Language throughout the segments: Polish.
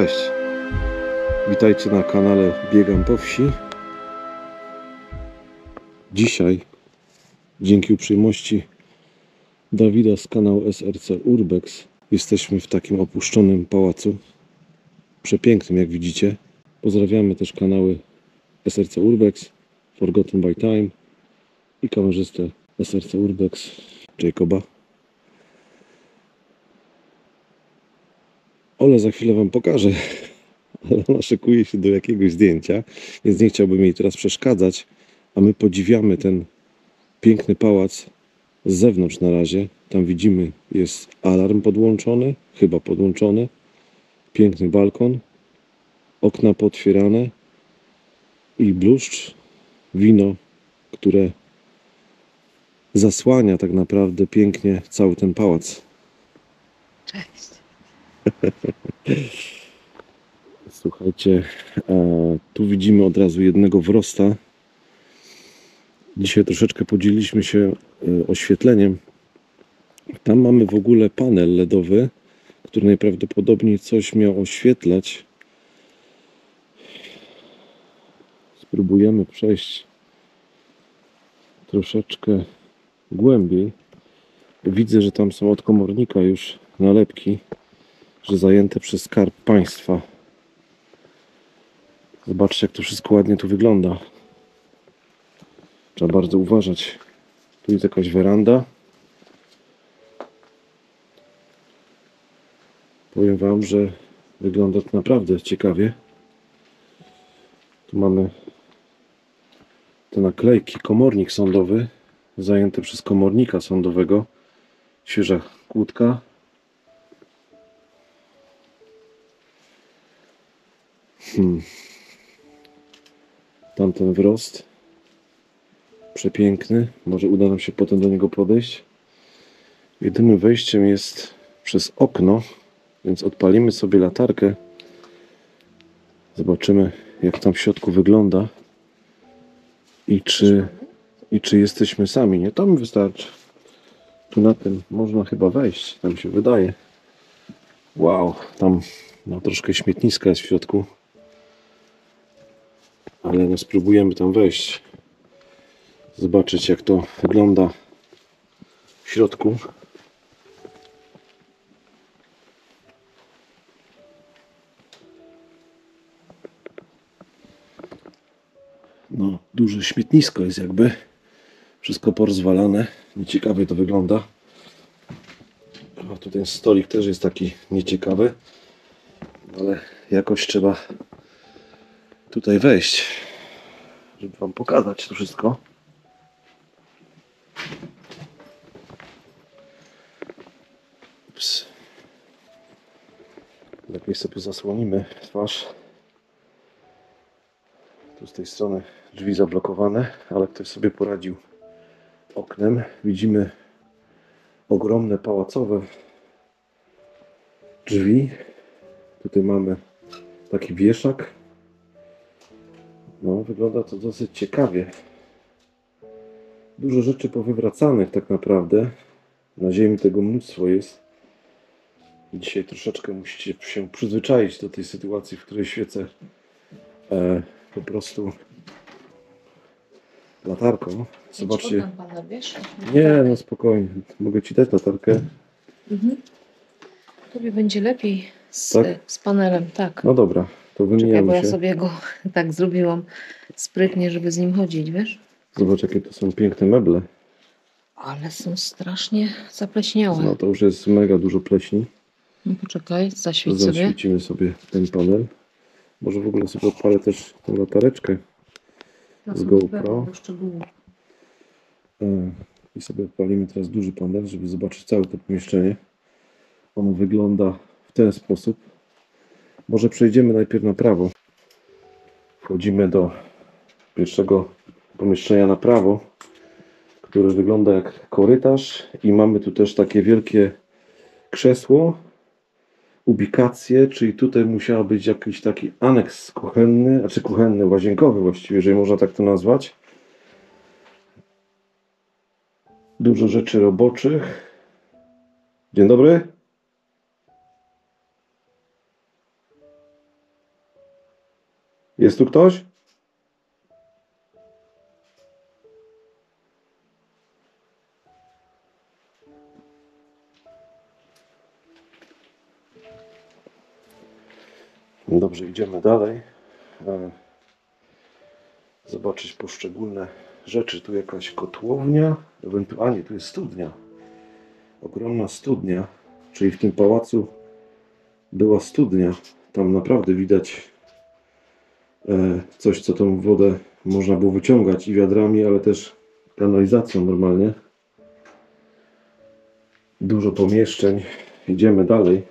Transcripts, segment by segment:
Cześć! Witajcie na kanale Biegam po wsi. Dzisiaj, dzięki uprzejmości Dawida z kanału SRC Urbex, jesteśmy w takim opuszczonym pałacu. Przepięknym, jak widzicie. Pozdrawiamy też kanały SRC Urbex, Forgotten by Time i kamerzystę SRC Urbex, Jacoba. Ole za chwilę wam pokażę, ale ona szykuje się do jakiegoś zdjęcia, więc nie chciałbym jej teraz przeszkadzać, a my podziwiamy ten piękny pałac z zewnątrz na razie. Tam widzimy, jest alarm podłączony, chyba podłączony, piękny balkon, okna pootwierane i bluszcz, wino, które zasłania tak naprawdę pięknie cały ten pałac. Cześć. Słuchajcie, tu widzimy od razu jednego wrosta. Dzisiaj troszeczkę podzieliliśmy się oświetleniem. Tam mamy w ogóle panel LEDowy, który najprawdopodobniej coś miał oświetlać. Spróbujemy przejść troszeczkę głębiej. Widzę, że tam są od komornika już nalepki, że zajęte przez Skarb Państwa. Zobaczcie, jak to wszystko ładnie tu wygląda. Trzeba bardzo uważać. Tu jest jakaś weranda. Powiem wam, że wygląda to naprawdę ciekawie. Tu mamy te naklejki. Komornik sądowy, zajęty przez komornika sądowego. Świeża kłódka. Tamten wrost. Przepiękny. Może uda nam się potem do niego podejść. Jedynym wejściem jest przez okno, więc odpalimy sobie latarkę. Zobaczymy, jak tam w środku wygląda i czy jesteśmy sami. Nie, tam wystarczy. Tu na tym można chyba wejść, tam się wydaje. Wow, tam no, troszkę śmietniska jest w środku. Ale no, spróbujemy tam wejść. Zobaczyć, jak to wygląda w środku. No, duże śmietnisko jest jakby. Wszystko porozwalane. Nieciekawie to wygląda. A tu ten stolik też jest taki nieciekawy. Ale jakoś trzeba tutaj wejść, żeby wam pokazać to wszystko. Ups. Lepiej sobie zasłonimy twarz. Tu z tej strony drzwi zablokowane, ale ktoś sobie poradził oknem. Widzimy ogromne pałacowe drzwi. Tutaj mamy taki wieszak. No, wygląda to dosyć ciekawie. Dużo rzeczy powywracanych tak naprawdę. Na ziemi tego mnóstwo jest. Dzisiaj troszeczkę musicie się przyzwyczaić do tej sytuacji, w której świecę po prostu latarką. Zobaczcie. Nie, no spokojnie. Mogę ci dać latarkę. Tobie będzie lepiej Tak? z panelem, tak. No dobra, to Czekaj, bo wymieniamy ja się. sobie go tak zrobiłam sprytnie, żeby z nim chodzić, wiesz? Zobacz, jakie to są piękne meble. Ale są strasznie zapleśniałe. No to już jest mega dużo pleśni. No poczekaj, zaświeć sobie. Zaświecimy sobie ten panel. Może w ogóle sobie odpalę też tę latareczkę z GoPro. I sobie odpalimy teraz duży panel, żeby zobaczyć całe to pomieszczenie. Ono wygląda w ten sposób. Może przejdziemy najpierw na prawo. Wchodzimy do pierwszego pomieszczenia na prawo, które wygląda jak korytarz i mamy tu też takie wielkie krzesło, ubikację, czyli tutaj musiał być jakiś taki aneks kuchenny, znaczy kuchenny, łazienkowy właściwie, jeżeli można tak to nazwać. Dużo rzeczy roboczych. Dzień dobry. Jest tu ktoś? Dobrze, idziemy dalej. Zobaczyć poszczególne rzeczy. Tu jakaś kotłownia, ewentualnie tu jest studnia. Ogromna studnia, czyli w tym pałacu była studnia. Tam naprawdę widać coś, co tą wodę można było wyciągać i wiadrami, ale też kanalizacją normalnie. Dużo pomieszczeń. Idziemy dalej.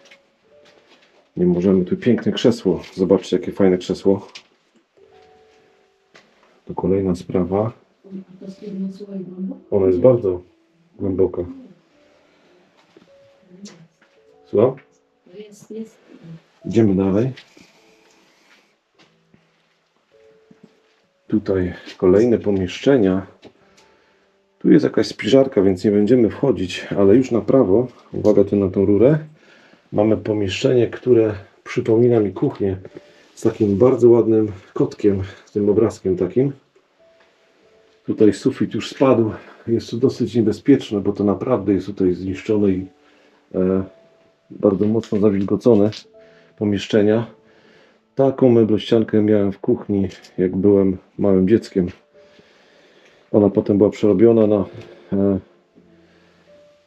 Nie możemy. Tu piękne krzesło. Zobaczcie, jakie fajne krzesło. To kolejna sprawa. Ona jest bardzo głęboka. Słucham? Jest. Idziemy dalej. Tutaj kolejne pomieszczenia. Tu jest jakaś spiżarka, więc nie będziemy wchodzić, ale już na prawo, uwaga tu na tą rurę, mamy pomieszczenie, które przypomina mi kuchnię z takim bardzo ładnym kotkiem, z tym obrazkiem takim. Tutaj sufit już spadł. Jest to dosyć niebezpieczne, bo to naprawdę jest tutaj zniszczone i bardzo mocno zawilgocone pomieszczenia. Taką meblościankę miałem w kuchni, jak byłem małym dzieckiem. Ona potem była przerobiona na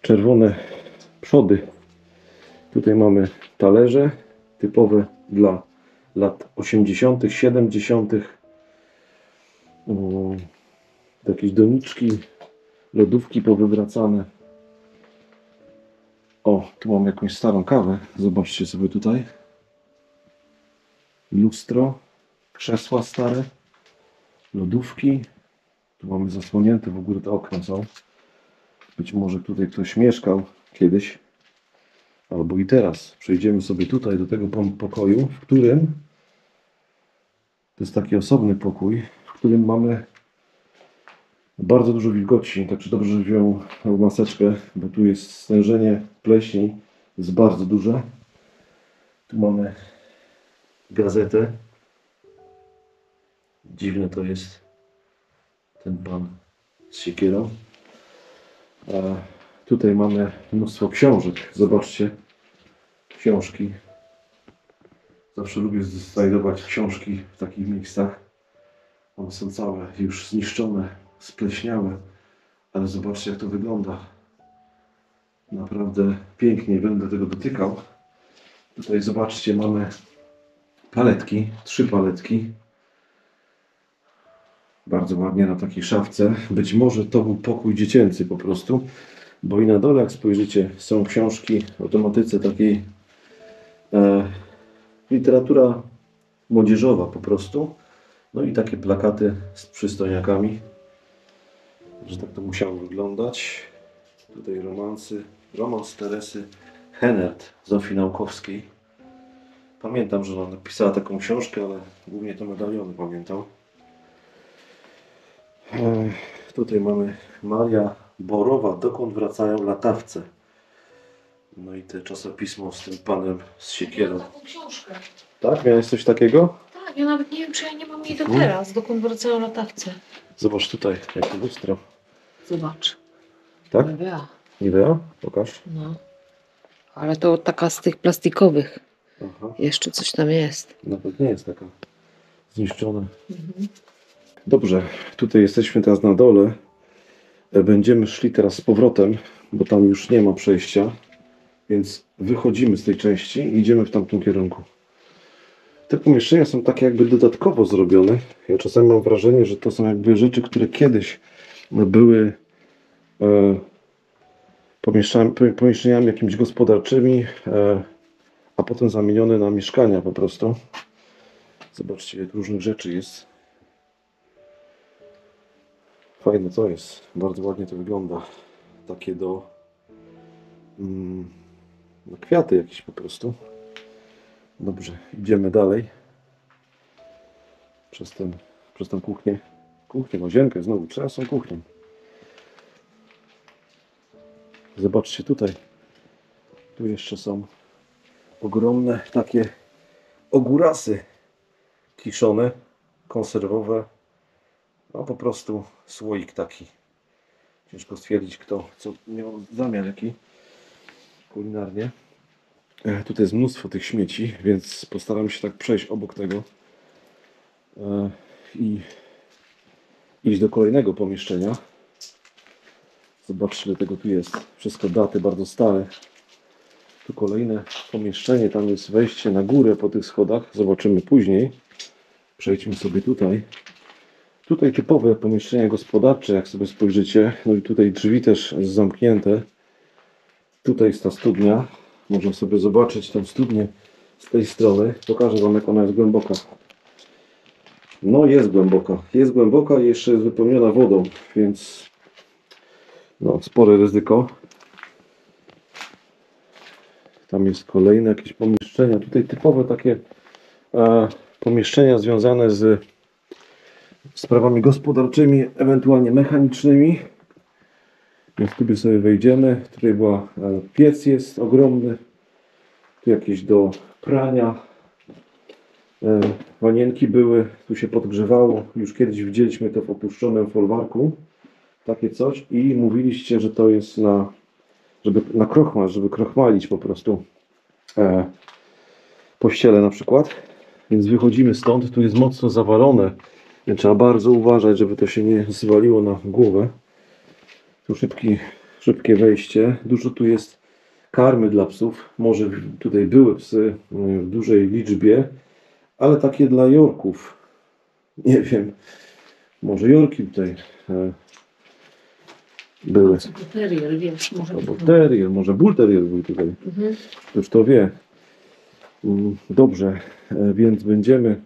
czerwone przody. Tutaj mamy talerze typowe dla lat 80., 70. Jakieś doniczki, lodówki powywracane. O, tu mam jakąś starą kawę. Zobaczcie sobie tutaj. Lustro, krzesła stare, lodówki. Tu mamy zasłonięte, w ogóle te okna są. Być może tutaj ktoś mieszkał kiedyś. Albo i teraz. Przejdziemy sobie tutaj do tego pokoju, w którym to jest taki osobny pokój, w którym mamy bardzo dużo wilgoci. Także dobrze, że wziął maseczkę, bo tu jest stężenie pleśni. Jest bardzo duże. Tu mamy gazetę. Dziwne to jest. Ten pan z siekierą. Tutaj mamy mnóstwo książek. Zobaczcie. Książki. Zawsze lubię znajdować książki w takich miejscach. One są całe już zniszczone, spleśniałe. Ale zobaczcie, jak to wygląda. Naprawdę pięknie. Będę tego dotykał. Tutaj zobaczcie, mamy paletki. 3 paletki. Bardzo ładnie na takiej szafce. Być może to był pokój dziecięcy po prostu. Bo i na dole, jak spojrzycie, są książki o tematyce takiej literatura młodzieżowa po prostu. No i takie plakaty z przystojniakami. Że tak to musiało wyglądać. Tutaj romansy. Romans Teresy Henert, Zofii Naukowskiej. Pamiętam, że ona napisała taką książkę, ale głównie to medaliony pamiętam. Tutaj mamy Maria Borowa, dokąd wracają latawce. No i te czasopismo z tym panem z siekierą. Miałam taką książkę. Tak? Miałeś coś takiego? Tak, ja nawet nie wiem, czy ja nie mam jej do teraz, dokąd wracają latawce. Zobacz tutaj, jakie lustro. Zobacz. Tak? Nivea. Nivea? Pokaż. No. Ale to taka z tych plastikowych. Aha. Jeszcze coś tam jest. Nawet nie jest taka zniszczona. Dobrze, tutaj jesteśmy teraz na dole. Będziemy szli teraz z powrotem, bo tam już nie ma przejścia. Więc wychodzimy z tej części i idziemy w tamtym kierunku. Te pomieszczenia są takie jakby dodatkowo zrobione. Ja czasami mam wrażenie, że to są jakby rzeczy, które kiedyś były pomieszczeniami jakimiś gospodarczymi, a potem zamienione na mieszkania po prostu. Zobaczcie, jak różnych rzeczy jest. Fajne to jest. Bardzo ładnie to wygląda. Takie na kwiaty jakieś po prostu. Dobrze, idziemy dalej. Przez tę kuchnię. Kuchnię, łazienkę znowu. Trzeba są kuchnią. Zobaczcie tutaj. Tu jeszcze są ogromne takie ogórasy kiszone. konserwowe. No po prostu słoik taki. Ciężko stwierdzić, kto co miał zamiar jaki kulinarnie. Tutaj jest mnóstwo tych śmieci, więc postaram się tak przejść obok tego i iść do kolejnego pomieszczenia. Zobaczcie, ile tego tu jest. Wszystko daty bardzo stare. Tu kolejne pomieszczenie, tam jest wejście na górę po tych schodach. Zobaczymy później. Przejdźmy sobie tutaj. Tutaj typowe pomieszczenia gospodarcze, jak sobie spojrzycie. No i tutaj drzwi też zamknięte. Tutaj jest ta studnia. Można sobie zobaczyć tę studnię z tej strony. Pokażę Wam, jak ona jest głęboka. No jest głęboka. Jest głęboka i jeszcze jest wypełniona wodą, więc no, spore ryzyko. Tam jest kolejne jakieś pomieszczenia. Tutaj typowe takie pomieszczenia związane z sprawami gospodarczymi, ewentualnie mechanicznymi. Więc tu sobie wejdziemy. Tutaj była piec jest ogromny. Tu jakieś do prania. Wanienki były. Tu się podgrzewało. Już kiedyś widzieliśmy to w opuszczonym folwarku. Takie coś. I mówiliście, że to jest na krochmal, żeby krochmalić po prostu pościele na przykład. Więc wychodzimy stąd. Tu jest mocno zawalone. Więc trzeba bardzo uważać, żeby to się nie zwaliło na głowę. Tu szybkie wejście. Dużo tu jest karmy dla psów. Może tutaj były psy w dużej liczbie, ale takie dla jorków. Nie wiem. Może jorki tutaj były. Terrier, wiesz, może. Albo terrier, może bull terrier był tutaj. Ktoś to wie. Dobrze, więc będziemy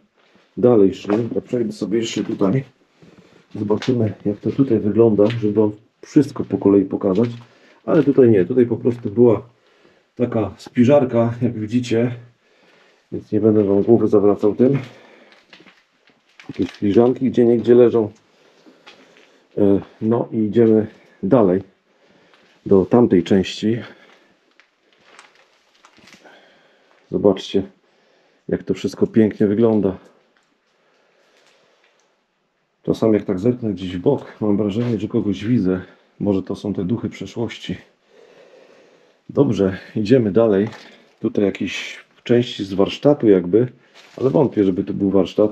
dalej szli. Ja przejdę sobie jeszcze tutaj. Zobaczymy, jak to tutaj wygląda, żeby Wam wszystko po kolei pokazać. Ale tutaj nie, tutaj po prostu była taka spiżarka, jak widzicie. Więc nie będę Wam głowy zawracał tym. Jakieś filiżanki gdzieniegdzie leżą. No i idziemy dalej do tamtej części. Zobaczcie, jak to wszystko pięknie wygląda. Czasami jak tak zerknę gdzieś w bok, mam wrażenie, że kogoś widzę. Może to są te duchy przeszłości. Dobrze, idziemy dalej. Tutaj jakieś części z warsztatu jakby, ale wątpię, żeby to był warsztat.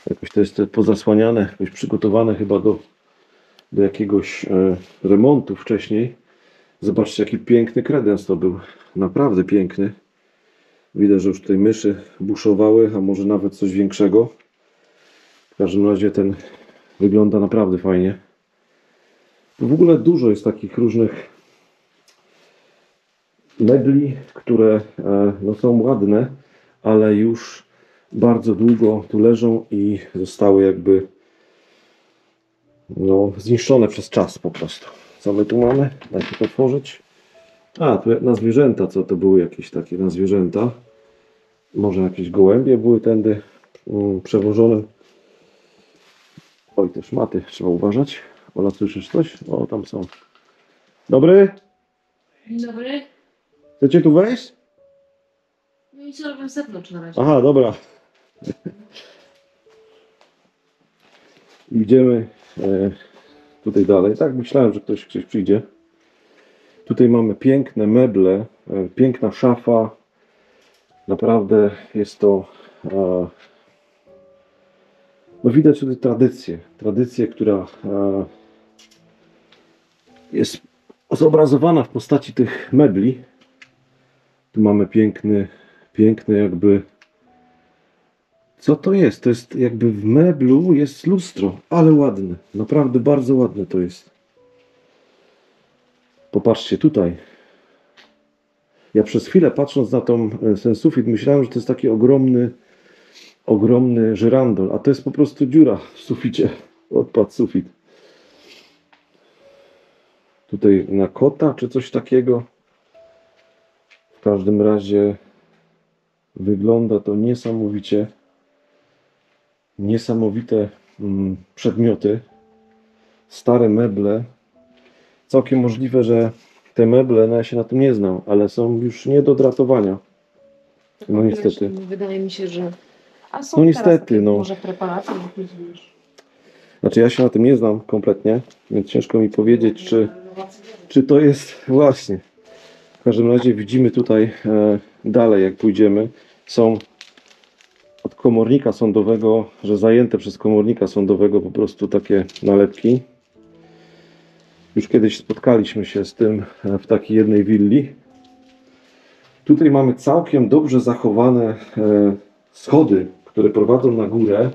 Jakoś to jest pozasłaniane, jakoś przygotowane chyba do jakiegoś remontu wcześniej. Zobaczcie, jaki piękny kredens to był. Naprawdę piękny. Widać, że już tutaj myszy buszowały, a może nawet coś większego. W każdym razie ten wygląda naprawdę fajnie. Tu w ogóle dużo jest takich różnych mebli, które no, są ładne, ale już bardzo długo tu leżą i zostały jakby no, zniszczone przez czas po prostu. Co my tu mamy? Dajcie to otworzyć. A, tu na zwierzęta, co to były jakieś takie na zwierzęta. Może jakieś gołębie były tędy przewożone. Oj, te szmaty, trzeba uważać. Ola, słyszysz coś? O, tam są. Dobry? Dzień dobry. Chcecie tu wejść? No i co robię z zewnątrz na razie? Aha, dobra. Idziemy tutaj dalej. Tak, myślałem, że ktoś przyjdzie. Tutaj mamy piękne meble, piękna szafa. Naprawdę jest to... no widać tutaj tradycję, która jest zobrazowana w postaci tych mebli. Tu mamy piękny jakby... Co to jest? To jest jakby w meblu jest lustro, ale ładne. Naprawdę bardzo ładne to jest. Popatrzcie tutaj. Ja przez chwilę patrząc na ten sufit myślałem, że to jest taki ogromny żyrandol, a to jest po prostu dziura w suficie. Odpadł sufit. Tutaj na kota czy coś takiego. W każdym razie wygląda to niesamowicie. Niesamowite przedmioty. Stare meble. Całkiem możliwe, że te meble, no ja się na tym nie znam, ale są już nie do dratowania. No niestety. Wydaje mi się, że A są No teraz niestety, takie no. może preparaty, wypróbujesz. Znaczy ja się na tym nie znam kompletnie, więc ciężko mi powiedzieć, czy to jest właśnie. W każdym razie widzimy tutaj dalej, jak pójdziemy, są od komornika sądowego, że zajęte przez komornika sądowego po prostu takie nalepki. Już kiedyś spotkaliśmy się z tym w takiej jednej willi. Tutaj mamy całkiem dobrze zachowane schody, które prowadzą na górę.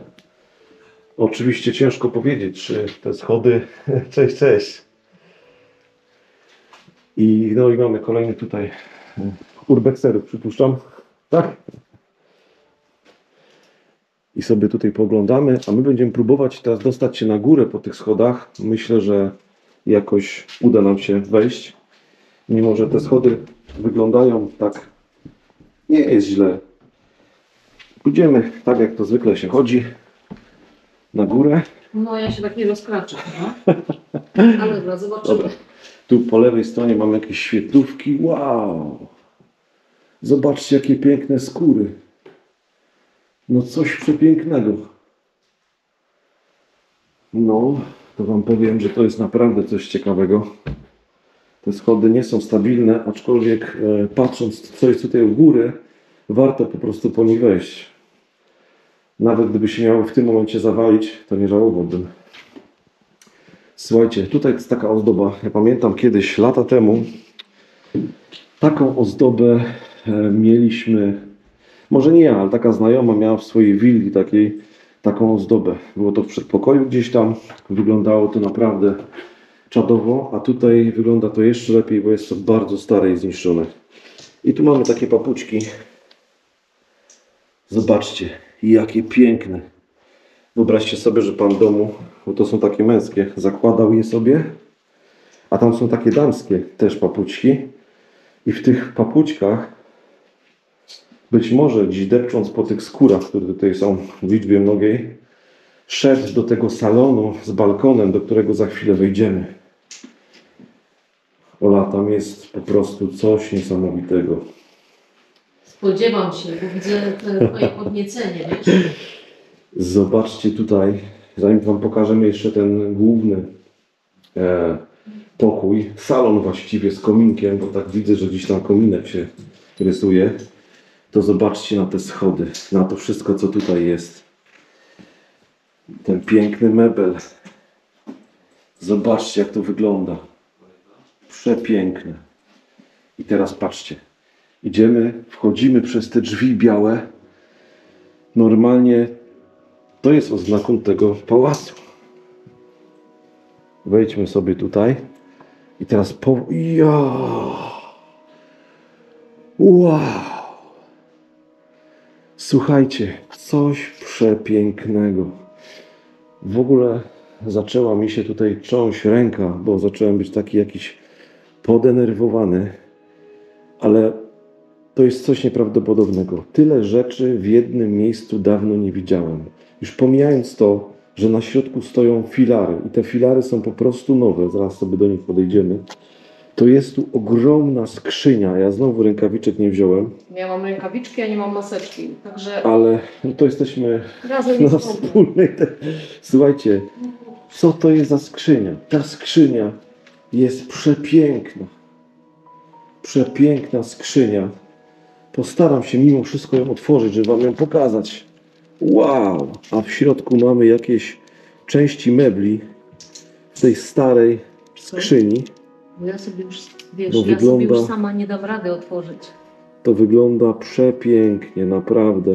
Oczywiście ciężko powiedzieć, czy te schody... Cześć, cześć. I mamy kolejny tutaj urbexerów, przypuszczam. Tak? I sobie tutaj poglądamy, a my będziemy próbować teraz dostać się na górę po tych schodach. Myślę, że jakoś uda nam się wejść. Mimo że te schody wyglądają tak, nie jest źle. Pójdziemy tak, jak to zwykle się chodzi, na górę. No ja się tak nie rozkraczę, no. Ale dobra, zobaczymy. Dobra. Tu po lewej stronie mamy jakieś świetlówki. Wow! Zobaczcie, jakie piękne skóry. No coś przepięknego. No, to wam powiem, że to jest naprawdę coś ciekawego. Te schody nie są stabilne, aczkolwiek patrząc, co jest tutaj u góry, warto po prostu po nich wejść. Nawet gdyby się miało w tym momencie zawalić, to nie żałowałbym. Słuchajcie, tutaj jest taka ozdoba. Ja pamiętam kiedyś, lata temu, taką ozdobę mieliśmy, może nie ja, ale taka znajoma miała w swojej willi taką ozdobę. Było to w przedpokoju gdzieś tam, wyglądało to naprawdę czadowo, a tutaj wygląda to jeszcze lepiej, bo jest to bardzo stare i zniszczone. I tu mamy takie papuczki. Zobaczcie, jakie piękne. Wyobraźcie sobie, że pan w domu, bo to są takie męskie, zakładał je sobie, a tam są takie damskie też papuczki. I w tych papuczkach, być może gdzieś depcząc po tych skórach, które tutaj są w liczbie mnogiej, szedł do tego salonu z balkonem, do którego za chwilę wejdziemy. Ola, tam jest po prostu coś niesamowitego. Spodziewam się, bo widzę twoje podniecenie, wiesz? Zobaczcie tutaj, zanim wam pokażemy jeszcze ten główny pokój, salon właściwie z kominkiem, bo tak widzę, że gdzieś tam kominek się rysuje, to zobaczcie na te schody, na to wszystko, co tutaj jest. Ten piękny mebel. Zobaczcie, jak to wygląda. Przepiękne. I teraz patrzcie. Idziemy, wchodzimy przez te drzwi białe. Normalnie to jest oznaką tego pałacu. Wejdźmy sobie tutaj. I teraz Wow! Słuchajcie, coś przepięknego. W ogóle zaczęła mi się tutaj trząść ręka, bo zacząłem być taki jakiś podenerwowany. Ale to jest coś nieprawdopodobnego. Tyle rzeczy w jednym miejscu dawno nie widziałem. Już pomijając to, że na środku stoją filary i te filary są po prostu nowe, zaraz sobie do nich podejdziemy, to jest tu ogromna skrzynia. Ja znowu rękawiczek nie wziąłem, Ja mam rękawiczki, a nie mam maseczki, także ale to jesteśmy razem na jest problem. wspólnej... Słuchajcie, co to jest za skrzynia? Ta skrzynia jest przepiękna. Przepiękna skrzynia. Postaram się mimo wszystko ją otworzyć, żeby wam ją pokazać. Wow! A w środku mamy jakieś części mebli w tej starej skrzyni. Bo ja sobie już, wiesz, No, ja sobie wygląda- już sama nie dam rady otworzyć. To wygląda przepięknie, naprawdę.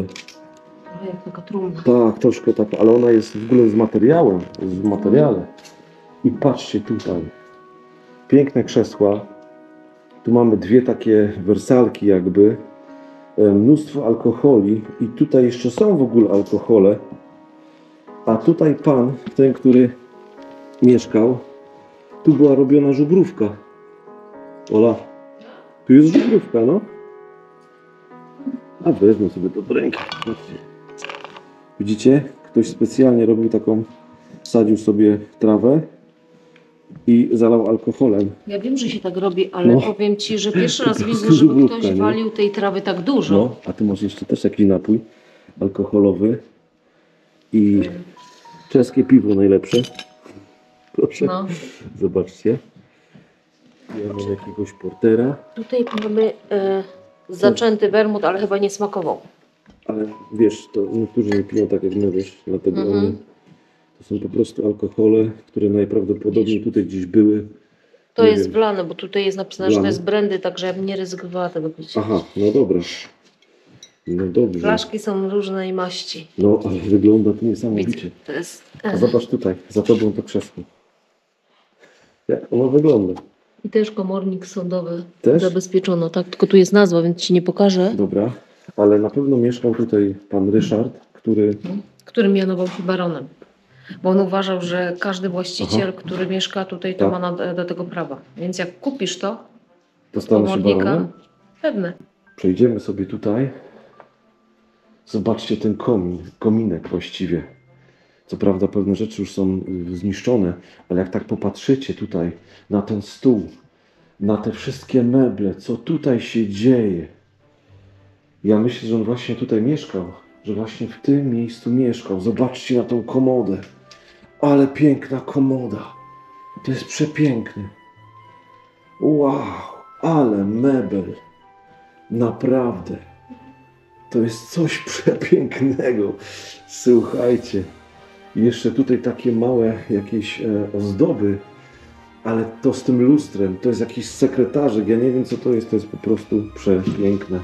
Jak taka trumna. Tak, troszkę tak, ale ona jest w ogóle z materiałem, jest w materiale. I patrzcie tutaj. Piękne krzesła. Tu mamy dwie takie wersalki jakby. Mnóstwo alkoholi i tutaj jeszcze są w ogóle alkohole. A tutaj pan, ten, który mieszkał, tu była robiona żubrówka. Ola, tu jest żubrówka, no. A wezmę sobie to do ręki. Zobaczcie. Widzicie? Ktoś specjalnie robił taką, sadził sobie trawę i zalał alkoholem. Ja wiem, że się tak robi, ale No. powiem Ci, że pierwszy raz Po widzę, prostu żeby żubrówka, ktoś nie? walił tej trawy tak dużo. No, a ty masz jeszcze też jakiś napój. alkoholowy i czeskie piwo najlepsze. Proszę, No. zobaczcie. Ja mam jakiegoś portera, Tutaj mamy zaczęty wermut, ale chyba nie smakował. ale wiesz, to niektórzy nie piją tak jak my, wiesz, dlatego one, to są po prostu alkohole, które najprawdopodobniej tutaj gdzieś były. To Nie jest wiem. wlane, bo tutaj jest napisane, że to Wlane? jest brandy, także ja bym nie ryzykowała tego pić. Aha, no dobra. No dobrze. Flaszki są różnej maści. No, ale wygląda to niesamowicie. Widzę, to jest... A zobacz tutaj, za tobą to krzesło. Jak ono wygląda? I też komornik sądowy Też? zabezpieczono, tak? Tylko tu jest nazwa, więc ci nie pokażę. Dobra, ale na pewno mieszkał tutaj pan Ryszard, Który mianował się baronem. Bo on uważał, że każdy właściciel, który mieszka tutaj, to Tak. ma do tego prawa. Więc jak kupisz to, dostanę się komornika, baronem. pewne. Przejdziemy sobie tutaj. Zobaczcie ten kominek właściwie. Co prawda pewne rzeczy już są zniszczone, ale jak tak popatrzycie tutaj na ten stół, na te wszystkie meble, co tutaj się dzieje. Ja myślę, że on właśnie tutaj mieszkał, że właśnie w tym miejscu mieszkał. Zobaczcie na tą komodę. Ale piękna komoda. To jest przepiękny. Wow, ale mebel. Naprawdę. To jest coś przepięknego. Słuchajcie. Jeszcze tutaj takie małe jakieś ozdoby, ale to z tym lustrem, to jest jakiś sekretarzyk, ja nie wiem co to jest po prostu przepiękne.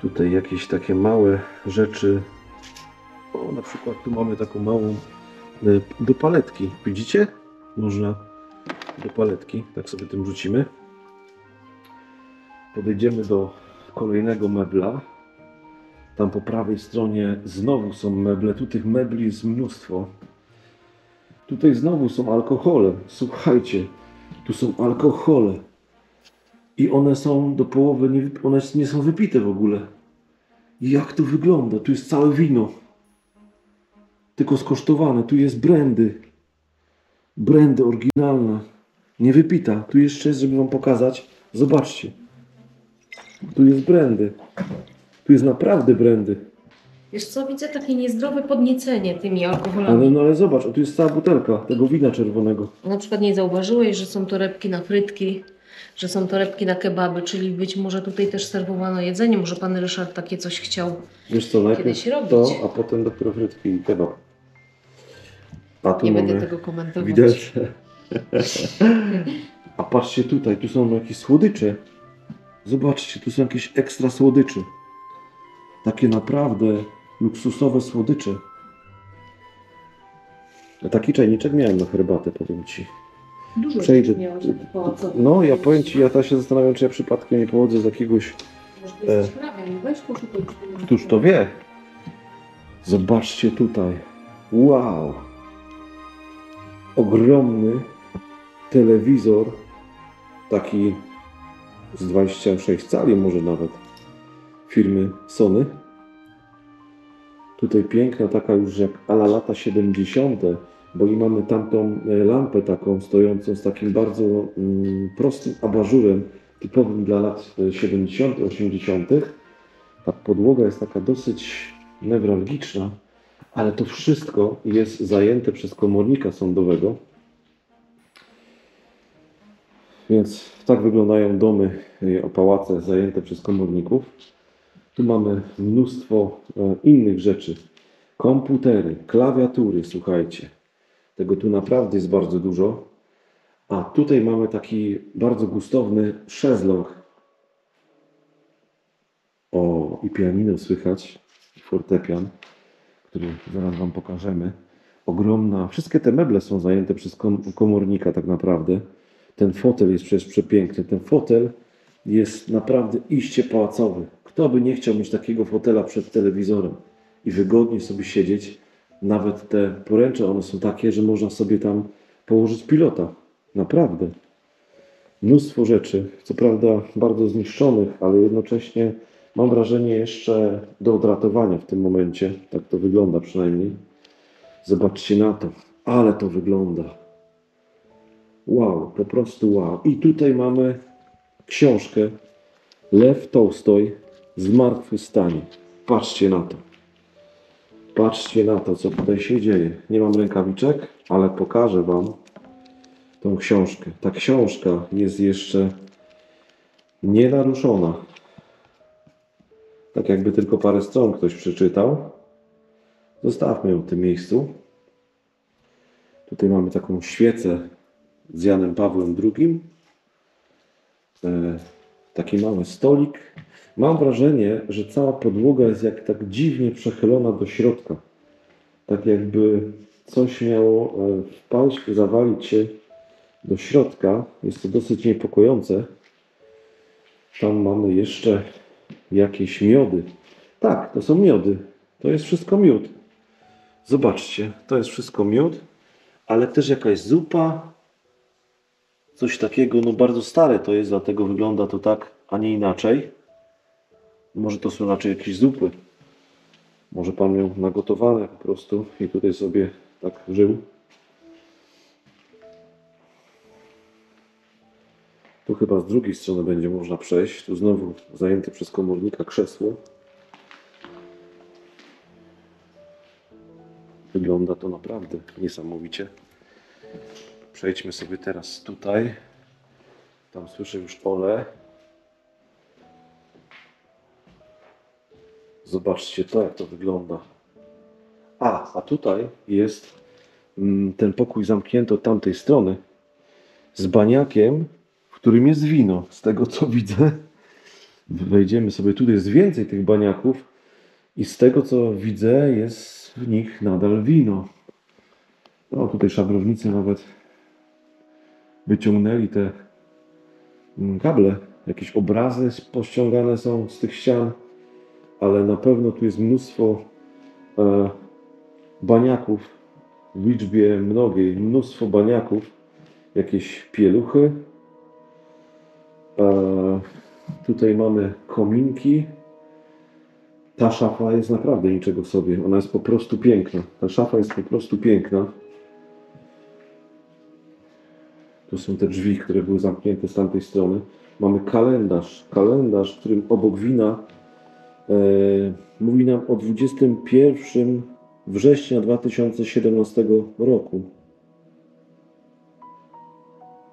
Tutaj jakieś takie małe rzeczy. O, na przykład tu mamy taką małą do paletki. Widzicie? Można do paletki, tak sobie tym rzucimy. Podejdziemy do kolejnego mebla. Tam po prawej stronie znowu są meble. Tu tych mebli jest mnóstwo. Tutaj znowu są alkohole. Słuchajcie, tu są alkohole. I one są do połowy, one nie są wypite w ogóle. Jak to wygląda? Tu jest całe wino. Tylko skosztowane. Tu jest brandy. Brandy oryginalna. Nie wypita. Tu jeszcze jest, żeby wam pokazać. Zobaczcie. Tu jest brandy. Tu jest naprawdę brandy. Wiesz co, widzę takie niezdrowe podniecenie tymi alkoholami. Ale zobacz, o tu jest cała butelka tego wina czerwonego. Na przykład nie zauważyłeś, że są torebki na frytki, że są torebki na kebaby, czyli być może tutaj też serwowano jedzenie, może pan Ryszard takie coś chciał. Wiesz co, najpierw Kiedyś robić. to, a potem dopiero frytki i kebab. A tu Nie mamy będę tego komentować. widelce. A patrzcie tutaj, tu są jakieś słodycze. Zobaczcie, tu są jakieś ekstra słodycze. Takie naprawdę luksusowe słodycze. Ja taki czajniczek miałem na herbatę, powiem ci. Dużo Przejdę. rzeczy miałeś takich pałacowych. No, ja powiem ci, ja teraz się zastanawiam, czy ja przypadkiem nie pochodzę z jakiegoś... Może ty jesteś prawem, weź poszukaj. Któż to wie? Zobaczcie tutaj. Wow! Ogromny telewizor. Taki z 26 cali może nawet. Firmy Sony. Tutaj piękna taka już jak ala lata 70. Bo i mamy tamtą lampę taką stojącą z takim bardzo prostym abażurem. Typowym dla lat 70., 80. Ta podłoga jest taka dosyć newralgiczna, ale to wszystko jest zajęte przez komornika sądowego. Więc tak wyglądają domy, pałace zajęte przez komorników. Tu mamy mnóstwo innych rzeczy. Komputery, klawiatury, słuchajcie. Tego tu naprawdę jest bardzo dużo. A tutaj mamy taki bardzo gustowny szezlong. O, i pianino słychać, fortepian, który zaraz wam pokażemy. Ogromna, wszystkie te meble są zajęte przez komornika tak naprawdę. Ten fotel jest przecież przepiękny. Ten fotel jest naprawdę iście pałacowy. Kto by nie chciał mieć takiego fotela przed telewizorem i wygodnie sobie siedzieć. Nawet te poręcze, one są takie, że można sobie tam położyć pilota. Naprawdę. Mnóstwo rzeczy, co prawda bardzo zniszczonych, ale jednocześnie mam wrażenie jeszcze do odratowania w tym momencie. Tak to wygląda przynajmniej. Zobaczcie na to. Ale to wygląda. Wow, po prostu wow. I tutaj mamy książkę Lew Tolstoj Zmartwychwstanie. Patrzcie na to. Patrzcie na to, co tutaj się dzieje. Nie mam rękawiczek, ale pokażę Wam tą książkę. Ta książka jest jeszcze nienaruszona. Tak jakby tylko parę stron ktoś przeczytał. Zostawmy ją w tym miejscu. Tutaj mamy taką świecę z Janem Pawłem II. Taki mały stolik. Mam wrażenie, że cała podłoga jest jak tak dziwnie przechylona do środka. Tak jakby coś miało wpaść, zawalić się do środka. Jest to dosyć niepokojące. Tam mamy jeszcze jakieś miody. Tak, to są miody. To jest wszystko miód. Zobaczcie, to jest wszystko miód, ale też jakaś zupa. Coś takiego, no bardzo stare to jest, dlatego wygląda to tak, a nie inaczej. Może to są raczej jakieś zupy. Może Pan miał nagotowane po prostu i tutaj sobie tak żył. Tu chyba z drugiej strony będzie można przejść. Tu znowu zajęte przez komornika krzesło. Wygląda to naprawdę niesamowicie. Przejdźmy sobie teraz tutaj. Tam słyszę już Ole. Zobaczcie to, jak to wygląda. A tutaj jest ten pokój zamknięty od tamtej strony z baniakiem, w którym jest wino. Z tego co widzę, wejdziemy sobie, tutaj jest więcej tych baniaków i z tego co widzę, jest w nich nadal wino. No tutaj szabrownicy nawet wyciągnęli te kable. Jakieś obrazy pościągane są z tych ścian, ale na pewno tu jest mnóstwo baniaków w liczbie mnogiej, mnóstwo baniaków, jakieś pieluchy. Tutaj mamy kominki. Ta szafa jest naprawdę niczego sobie. Ona jest po prostu piękna. Ta szafa jest po prostu piękna. Tu są te drzwi, które były zamknięte z tamtej strony. Mamy kalendarz. Kalendarz, w którym obok wina mówi nam o 21 września 2017 roku.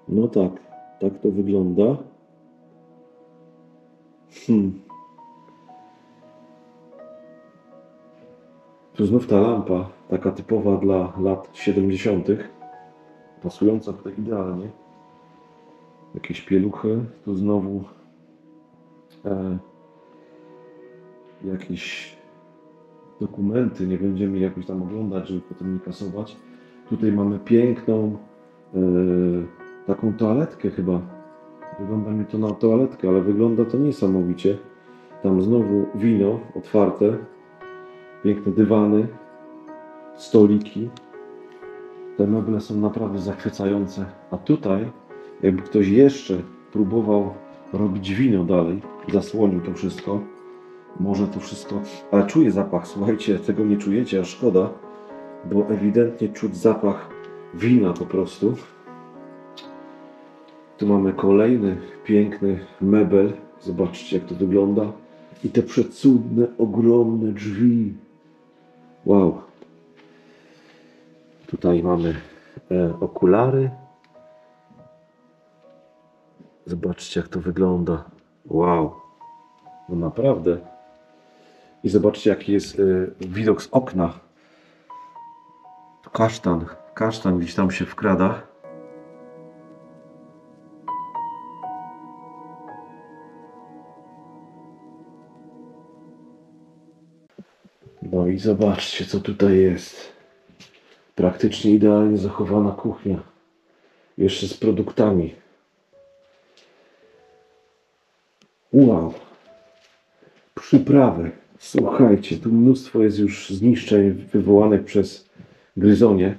No tak, tak to wygląda. Tu znów ta lampa, taka typowa dla lat 70. Pasująca tutaj idealnie. Jakieś pieluchy. Tu znowu jakieś dokumenty. Nie będziemy jakoś tam oglądać, żeby potem nie kasować. Tutaj mamy piękną taką toaletkę chyba. Wygląda mi to na toaletkę, ale wygląda to niesamowicie. Tam znowu wino otwarte. Piękne dywany. Stoliki. Te meble są naprawdę zachwycające. A tutaj, jakby ktoś jeszcze próbował robić wino dalej, zasłonił to wszystko, może to wszystko... Ale czuję zapach, słuchajcie, tego nie czujecie, a szkoda, bo ewidentnie czuć zapach wina po prostu. Tu mamy kolejny piękny mebel. Zobaczcie, jak to wygląda. I te przecudne, ogromne drzwi. Wow. Tutaj mamy okulary. Zobaczcie, jak to wygląda. Wow. No naprawdę. I zobaczcie, jaki jest widok z okna. Kasztan. Kasztan gdzieś tam się wkrada. No i zobaczcie, co tutaj jest. Praktycznie idealnie zachowana kuchnia. Jeszcze z produktami. Wow. Przyprawy. Słuchajcie, tu mnóstwo jest już zniszczeń wywołanych przez gryzonie.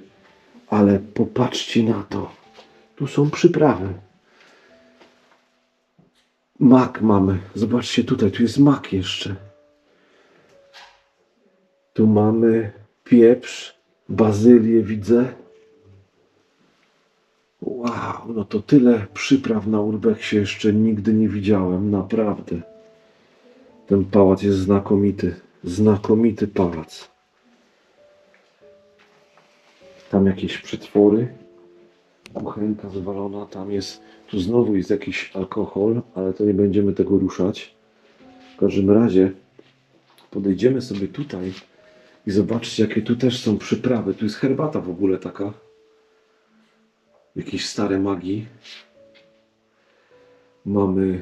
Ale popatrzcie na to. Tu są przyprawy. Mak mamy. Zobaczcie tutaj, tu jest mak jeszcze. Tu mamy pieprz, bazylię widzę. Wow, no to tyle przypraw na urbexie jeszcze nigdy nie widziałem, naprawdę. Ten pałac jest znakomity. Znakomity pałac. Tam jakieś przetwory. Kuchenka wywalona, tam jest, tu znowu jest jakiś alkohol, ale to nie będziemy tego ruszać. W każdym razie podejdziemy sobie tutaj i zobaczcie, jakie tu też są przyprawy. Tu jest herbata w ogóle taka. Jakieś stare magii. Mamy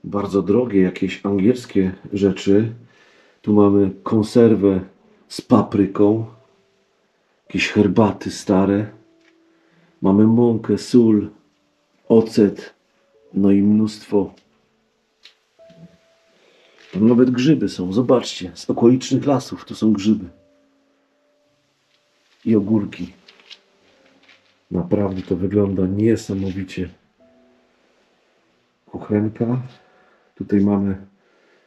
bardzo drogie jakieś angielskie rzeczy. Tu mamy konserwę z papryką. Jakieś herbaty stare. Mamy mąkę, sól, ocet. No i mnóstwo. Tam nawet grzyby są. Zobaczcie. Z okolicznych lasów tu są grzyby. I ogórki. Naprawdę to wygląda niesamowicie. Kuchenka. Tutaj mamy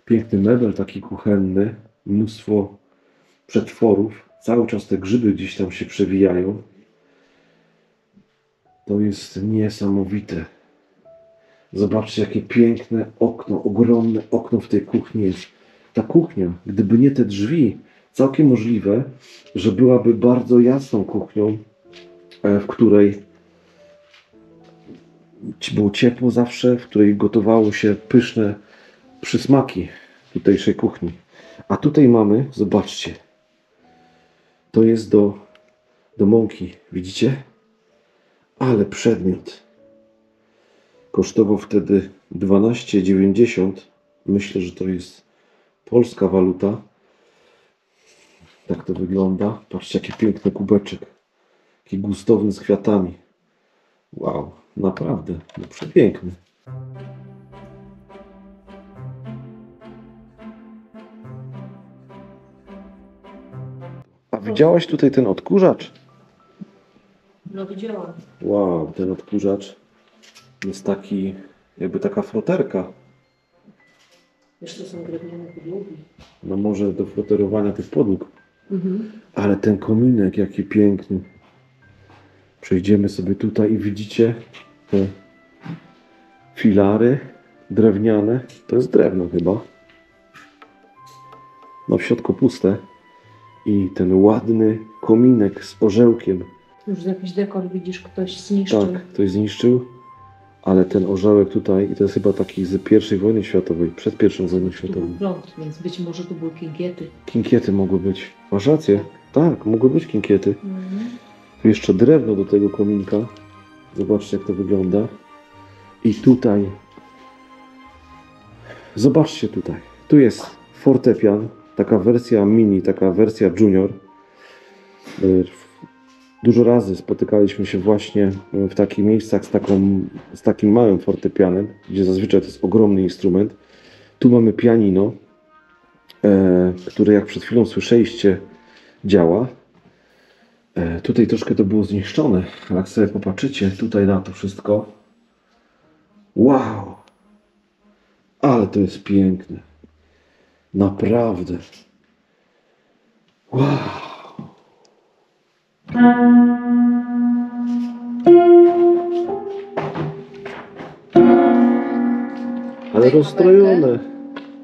piękny mebel taki kuchenny. Mnóstwo przetworów. Cały czas te grzyby gdzieś tam się przewijają. To jest niesamowite. Zobaczcie, jakie piękne okno, ogromne okno w tej kuchni jest. Ta kuchnia, gdyby nie te drzwi, całkiem możliwe, że byłaby bardzo jasną kuchnią, w której było ciepło zawsze, w której gotowało się pyszne przysmaki tutejszej kuchni. A tutaj mamy, zobaczcie, to jest do mąki, widzicie? Ale przedmiot. Kosztował wtedy 12,90. Myślę, że to jest polska waluta. Tak to wygląda. Patrzcie, jaki piękny kubeczek. Jaki gustowny z kwiatami. Wow, naprawdę, no przepiękny. A widziałaś tutaj ten odkurzacz? No widziałam. Wow, ten odkurzacz jest taki, jakby taka froterka. Wiesz, to są drewniane podłogi. No może do froterowania tych podłóg. Mhm. Ale ten kominek, jaki piękny. Przejdziemy sobie tutaj i widzicie te filary drewniane. To jest drewno chyba. No w środku puste. I ten ładny kominek z orzełkiem. Już jakiś dekor widzisz, ktoś zniszczył. Tak, ktoś zniszczył. Ale ten orzełek tutaj, i to jest chyba taki z I wojny światowej, przed I wojną Tu był światową. pląd, więc być może tu były kinkiety. Kinkiety mogły być. Masz rację. Tak, mogły być kinkiety. Mhm. Tu jeszcze drewno do tego kominka. Zobaczcie, jak to wygląda. I tutaj. Zobaczcie tutaj. Tu jest fortepian. Taka wersja mini, taka wersja junior. Dużo razy spotykaliśmy się właśnie w takich miejscach z takim małym fortepianem, gdzie zazwyczaj to jest ogromny instrument. Tu mamy pianino, które jak przed chwilą słyszeliście, działa. Tutaj troszkę to było zniszczone, ale jak sobie popatrzycie tutaj na to wszystko. Wow! Ale to jest piękne. Naprawdę. Wow! Ale rozstrojone.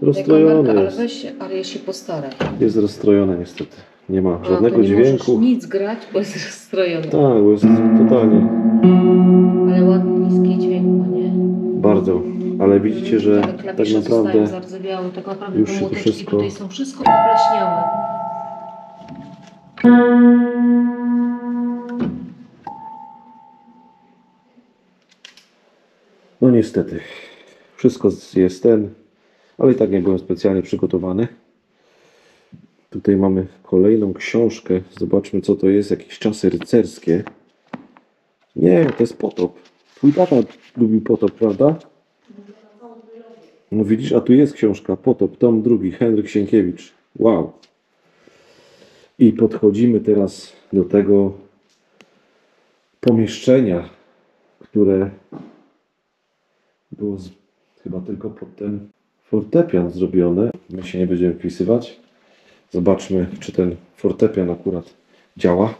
Rozstrojone Ale jest. weź się, ale ja się postaram. Jest rozstrojone niestety. Nie ma A, żadnego to nie dźwięku. możesz nic grać, bo jest rozstrojony. Tak, bo jest totalnie. Ale ładny, niski dźwięk ma, nie? Bardzo. Ale widzicie, że Ale tak klawisze zostają naprawdę zardzewiałe, tak naprawdę już te się to młoteczki wszystko- tutaj są wszystko popleśniałe. no niestety wszystko jest ale i tak nie byłem specjalnie przygotowany. Tutaj mamy kolejną książkę. Zobaczmy, co to jest. Jakieś czasy rycerskie. Nie, to jest potop. Twój tata lubił potop, prawda? No widzisz, a tu jest książka. Potop, tom 2, Henryk Sienkiewicz. Wow. I podchodzimy teraz do tego pomieszczenia, które było chyba tylko pod ten fortepian zrobione. My się nie będziemy wpisywać. Zobaczmy, czy ten fortepian akurat działa.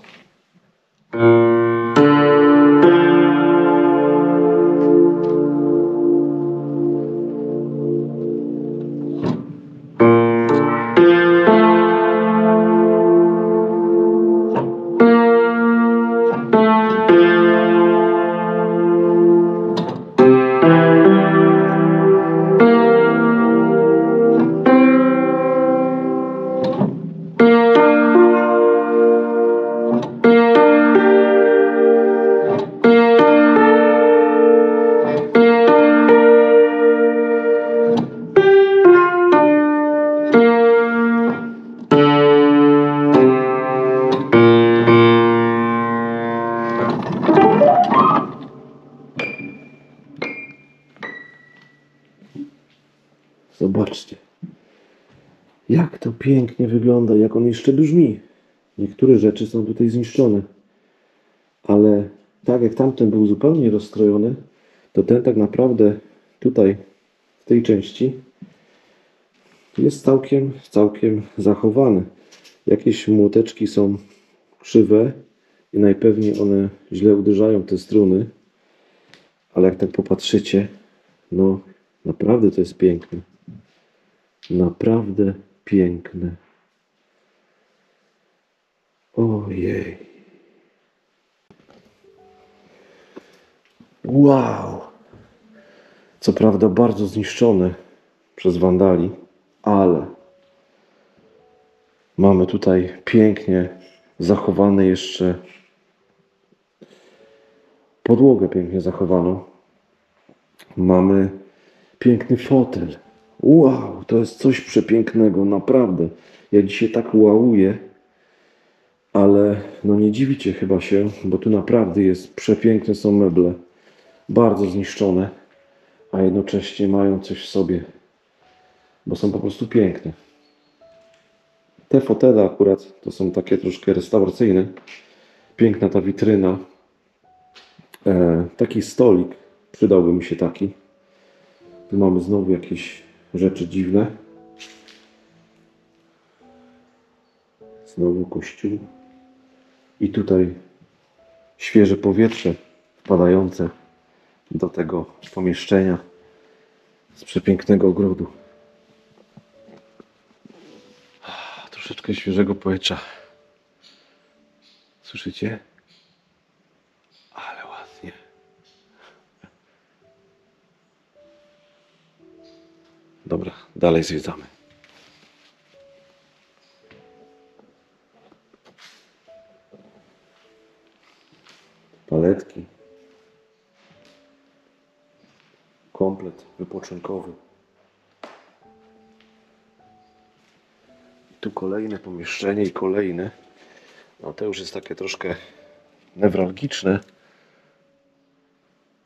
Zobaczcie, jak to pięknie wygląda, jak on jeszcze brzmi. Niektóre rzeczy są tutaj zniszczone, ale tak jak tamten był zupełnie rozstrojony, to ten tak naprawdę tutaj, w tej części, jest całkiem zachowany. Jakieś młoteczki są krzywe i najpewniej one źle uderzają te struny, ale jak tak popatrzycie, no naprawdę to jest piękne. Naprawdę piękne. Ojej. Wow. Co prawda bardzo zniszczone przez wandali, ale mamy tutaj pięknie zachowane jeszcze podłogę pięknie zachowaną. Mamy piękny fotel. Wow, to jest coś przepięknego, naprawdę. Ja dzisiaj tak łałuję, ale no nie dziwicie chyba się, bo tu naprawdę jest przepiękne są meble. Bardzo zniszczone, a jednocześnie mają coś w sobie, bo są po prostu piękne. Te fotele akurat to są takie troszkę restauracyjne. Piękna ta witryna. Taki stolik, przydałby mi się taki. Tu mamy znowu jakieś rzeczy dziwne. Znowu kościół. I tutaj świeże powietrze wpadające do tego pomieszczenia z przepięknego ogrodu. Troszeczkę świeżego powietrza. Słyszycie? Ale ładnie. Dobra, dalej zwiedzamy. Paletki. Komplet wypoczynkowy. Tu kolejne pomieszczenie i kolejne. No to już jest takie troszkę newralgiczne.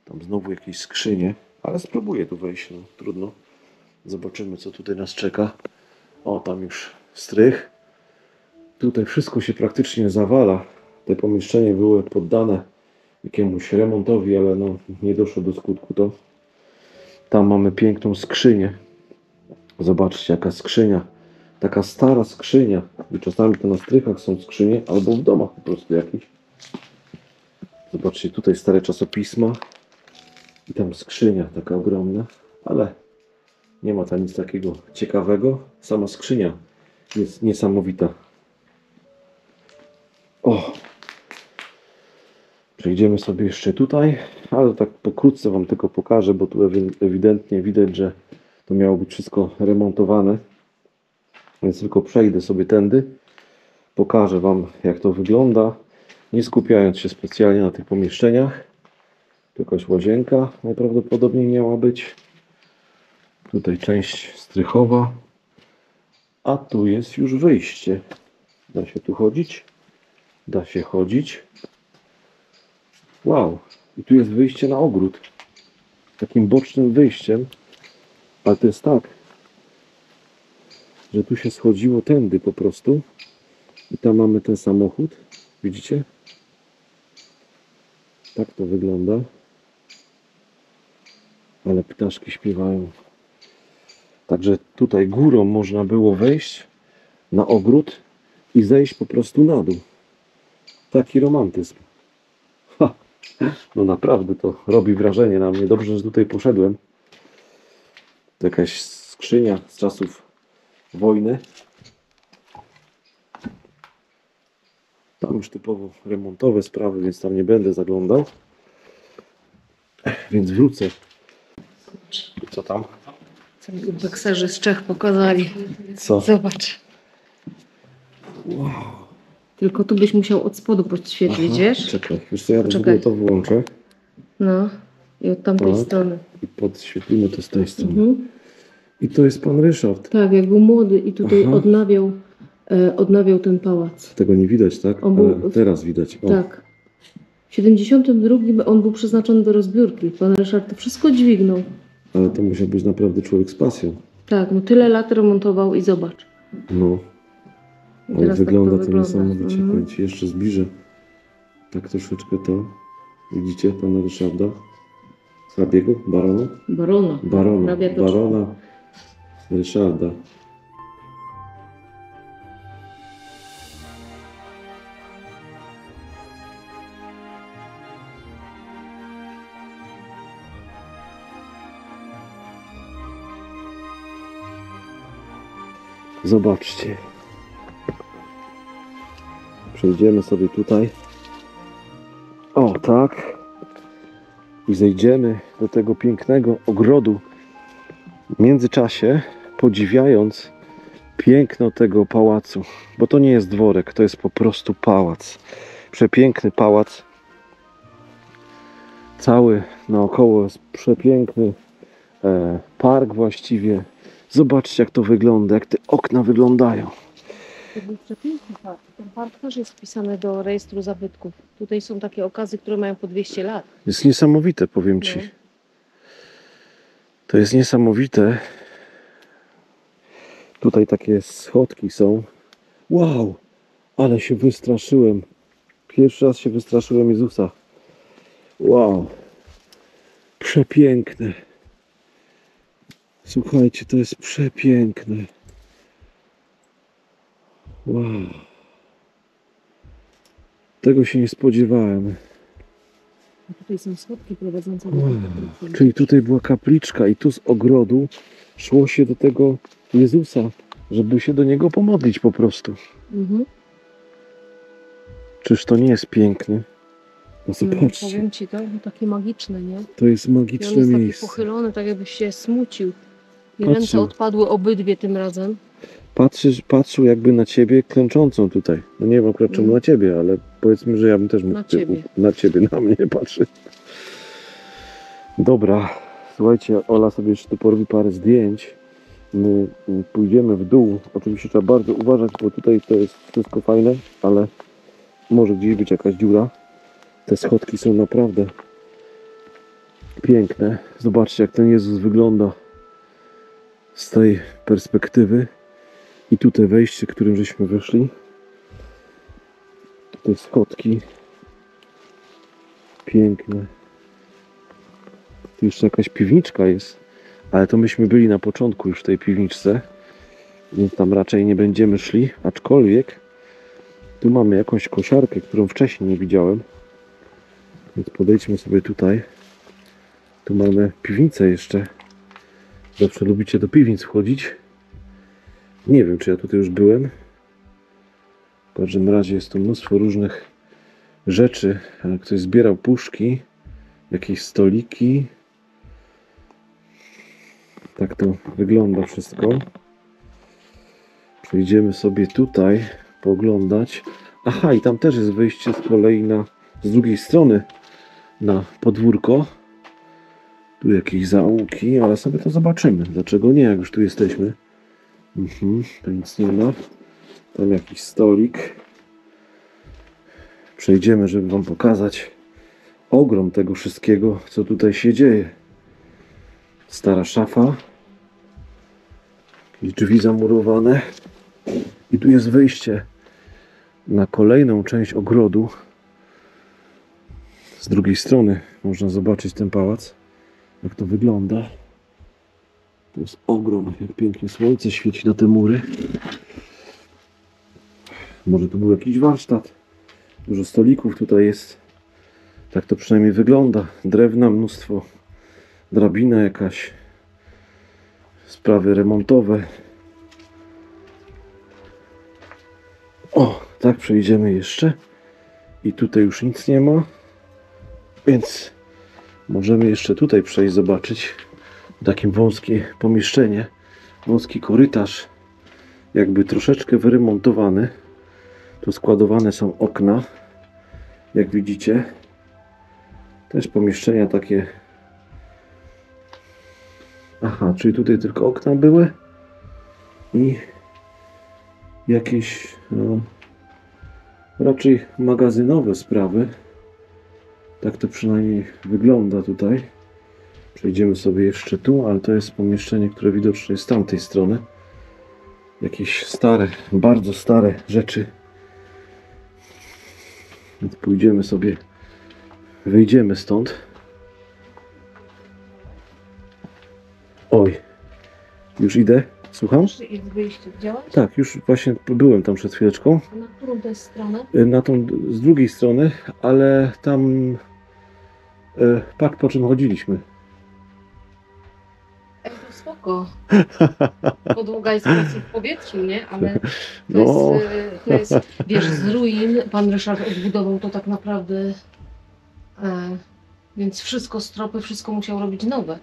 Tam znowu jakieś skrzynie, ale spróbuję tu wejść, no trudno. Zobaczymy, co tutaj nas czeka. O, tam już strych. Tutaj wszystko się praktycznie zawala. Te pomieszczenia były poddane jakiemuś remontowi, ale no nie doszło do skutku to. Tam mamy piękną skrzynię. Zobaczcie, jaka skrzynia. Taka stara skrzynia. I czasami to na strychach są skrzynie, albo w domach po prostu jakichś. Zobaczcie, tutaj stare czasopisma. I tam skrzynia taka ogromna, ale nie ma tam nic takiego ciekawego. Sama skrzynia jest niesamowita. O! Przejdziemy sobie jeszcze tutaj, ale tak pokrótce Wam tylko pokażę, bo tu ewidentnie widać, że to miało być wszystko remontowane. Więc tylko przejdę sobie tędy. Pokażę Wam, jak to wygląda, nie skupiając się specjalnie na tych pomieszczeniach. Tu jakaś łazienka najprawdopodobniej miała być. Tutaj część strychowa. A tu jest już wyjście. Da się tu chodzić? Da się chodzić. Wow. I tu jest wyjście na ogród. Takim bocznym wyjściem. Ale to jest tak, że tu się schodziło tędy po prostu. I tam mamy ten samochód. Widzicie? Tak to wygląda. Ale ptaszki śpiewają. Także tutaj górą można było wejść na ogród i zejść po prostu na dół. Taki romantyzm. Ha. No naprawdę to robi wrażenie na mnie. Dobrze, że tutaj poszedłem. To jakaś skrzynia z czasów wojny. Tam już typowo remontowe sprawy, więc tam nie będę zaglądał. Więc wrócę. I co tam? Co mi bekserzy z Czech pokazali. Co? Zobacz. Wow. Tylko tu byś musiał od spodu podświetlić, wiesz? Czekaj, wiesz co, ja Poczekaj. to wyłączę. No. I od tamtej Tak. strony. I podświetlimy to z tej strony. Mhm. I to jest pan Ryszard. Tak, jak był młody i tutaj Aha. odnawiał ten pałac. Tego nie widać, tak? On był- Ale teraz widać. O, Tak. W 72 on był przeznaczony do rozbiórki. Pan Ryszard to wszystko dźwignął. Ale to musiał być naprawdę człowiek z pasją. Tak, no tyle lat remontował i zobacz. No. I Ale teraz tak wygląda to to wygląda. niesamowicie. Mhm. Powiem ci, jeszcze zbliżę tak troszeczkę to. Widzicie pana Ryszarda? Hrabiego? Barona? Barona. Barona. Hrabia to- Barona Ryszarda. Zobaczcie. Przejdziemy sobie tutaj. O, tak. I zejdziemy do tego pięknego ogrodu. W międzyczasie podziwiając piękno tego pałacu. Bo to nie jest dworek, to jest po prostu pałac. Przepiękny pałac. Cały naokoło jest przepiękny park właściwie. Zobaczcie, jak to wygląda, jak te okna wyglądają. To był przepiękny park. Ten park też jest wpisany do rejestru zabytków. Tutaj są takie okazy, które mają po 200 lat. Jest niesamowite, powiem ci. No. To jest niesamowite. Tutaj takie schodki są. Wow! Ale się wystraszyłem. Pierwszy raz się wystraszyłem Jezusa. Wow! Przepiękne. Słuchajcie, to jest przepiękne. Wow! Tego się nie spodziewałem. A tutaj są schodki prowadzące do Wow. kaplicy. Czyli tutaj była kapliczka i tu z ogrodu szło się do tego Jezusa, żeby się do Niego pomodlić po prostu. Mhm. Czyż to nie jest piękne? No zobaczcie, Powiem ci, to takie magiczne, nie? to jest I on magiczne jest taki miejsce. pochylony, tak jakbyś się smucił. I Patrzył. ręce odpadły obydwie tym razem. Patrzył jakby na ciebie klęczącą tutaj. No nie wiem akurat czemu na ciebie, ale powiedzmy, że ja bym też mógł Na ciebie. na ciebie, na mnie patrzy. Dobra, słuchajcie, Ola sobie jeszcze tu porobi parę zdjęć. My pójdziemy w dół. Oczywiście trzeba bardzo uważać, bo tutaj to jest wszystko fajne, ale może gdzieś być jakaś dziura. Te schodki są naprawdę piękne. Zobaczcie, jak ten Jezus wygląda z tej perspektywy. I tutaj wejście, którym żeśmy wyszli. Tutaj schodki. Piękne. Tu jeszcze jakaś piwniczka jest. Ale to myśmy byli na początku już w tej piwniczce. Więc tam raczej nie będziemy szli. Aczkolwiek tu mamy jakąś kosiarkę, którą wcześniej nie widziałem. Więc podejdźmy sobie tutaj. Tu mamy piwnicę jeszcze. Zawsze lubicie do piwnic wchodzić. Nie wiem, czy ja tutaj już byłem. W każdym razie jest tu mnóstwo różnych rzeczy. Ktoś zbierał puszki, jakieś stoliki. Tak to wygląda wszystko. Przejdziemy sobie tutaj, pooglądać. Aha, i tam też jest wyjście z kolei z drugiej strony na podwórko. Tu jakieś zaułki, ale sobie to zobaczymy. Dlaczego nie, jak już tu jesteśmy. Tu nic nie ma. Tam jakiś stolik. Przejdziemy, żeby wam pokazać ogrom tego wszystkiego, co tutaj się dzieje. Stara szafa. Jakieś drzwi zamurowane. I tu jest wyjście na kolejną część ogrodu. Z drugiej strony można zobaczyć ten pałac. Jak to wygląda. To jest ogrom, jak pięknie słońce świeci na te mury. Może to był jakiś warsztat. Dużo stolików tutaj jest. Tak to przynajmniej wygląda. Drewna mnóstwo. Drabina jakaś. Sprawy remontowe. O, tak przejdziemy jeszcze. I tutaj już nic nie ma. Więc możemy jeszcze tutaj przejść, zobaczyć. Takie wąskie pomieszczenie. Wąski korytarz. Jakby troszeczkę wyremontowany. Tu składowane są okna. Jak widzicie. Też pomieszczenia takie. Aha, czyli tutaj tylko okna były. I jakieś raczej magazynowe sprawy. Tak to przynajmniej wygląda tutaj. Przejdziemy sobie jeszcze tu, ale to jest pomieszczenie, które widoczne jest z tamtej strony. Jakieś stare, bardzo stare rzeczy. Więc pójdziemy sobie, wyjdziemy stąd. Oj, już idę. Słucham? Jest wyjście. Widziałaś? Tak, już właśnie byłem tam przed chwileczką. A na którą to jest stronę? Na tą z drugiej strony, ale tam patrz po czym chodziliśmy. Ej, to spoko. Podłoga jest mocno w powietrzu, nie? Ale to, No. jest, wiesz, z ruin pan Ryszard odbudował to tak naprawdę, więc wszystko stropy, wszystko musiał robić nowe.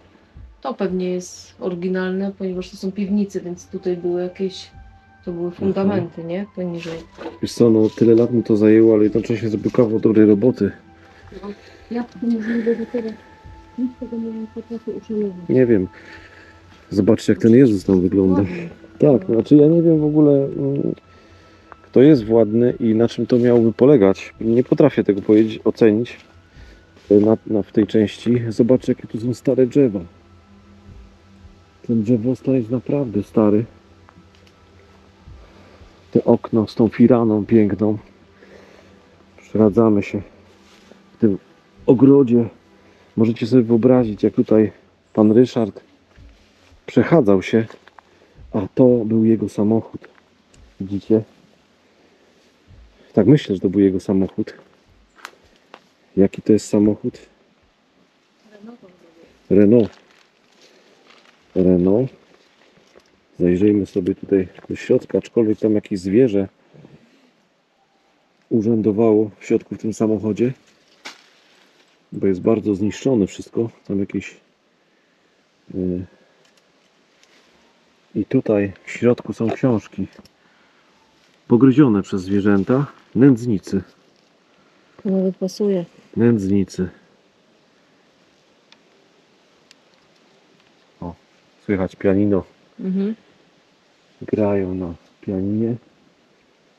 To pewnie jest oryginalne, ponieważ to są piwnice, więc tutaj były jakieś, to były fundamenty, nie? Poniżej. Wiesz co, no tyle lat mu to zajęło, ale jednocześnie zrobił kawał dobrej roboty. No, jak to możliwe, że teraz nic tego nie potrafię uszanować? Nie wiem. Zobaczcie jak ten Jezus tam wygląda. Ładnie. Tak, znaczy ja nie wiem w ogóle kto jest władny i na czym to miałoby polegać. Nie potrafię tego powiedzieć, ocenić w tej części. Zobaczcie jakie tu są stare drzewa. Ten drzewostan jest naprawdę stary. Te okno z tą firaną piękną. Przechadzamy się w tym ogrodzie. Możecie sobie wyobrazić jak tutaj pan Ryszard przechadzał się, a to był jego samochód. Widzicie? Tak myślę, że to był jego samochód. Jaki to jest samochód? Renault. Renault. Zajrzyjmy sobie tutaj do środka, aczkolwiek tam jakieś zwierzę urzędowało w środku w tym samochodzie, bo jest bardzo zniszczone wszystko. Tam jakieś i tutaj w środku są książki pogryzione przez zwierzęta. Nędznicy. Nawet pasuje. Nędznicy. O, słychać pianino. Mhm. Grają na pianinie.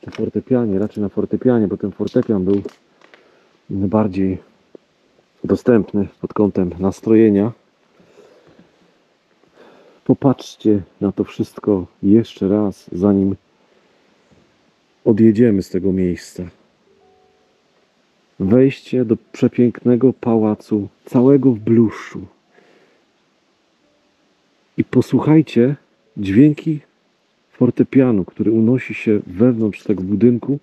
Na fortepianie, raczej na fortepianie, bo ten fortepian był bardziej dostępny pod kątem nastrojenia. Popatrzcie na to wszystko jeszcze raz, zanim odjedziemy z tego miejsca. Wejście do przepięknego pałacu, całego w bluszczu. I posłuchajcie dźwięki fortepianu, który unosi się wewnątrz tego budynku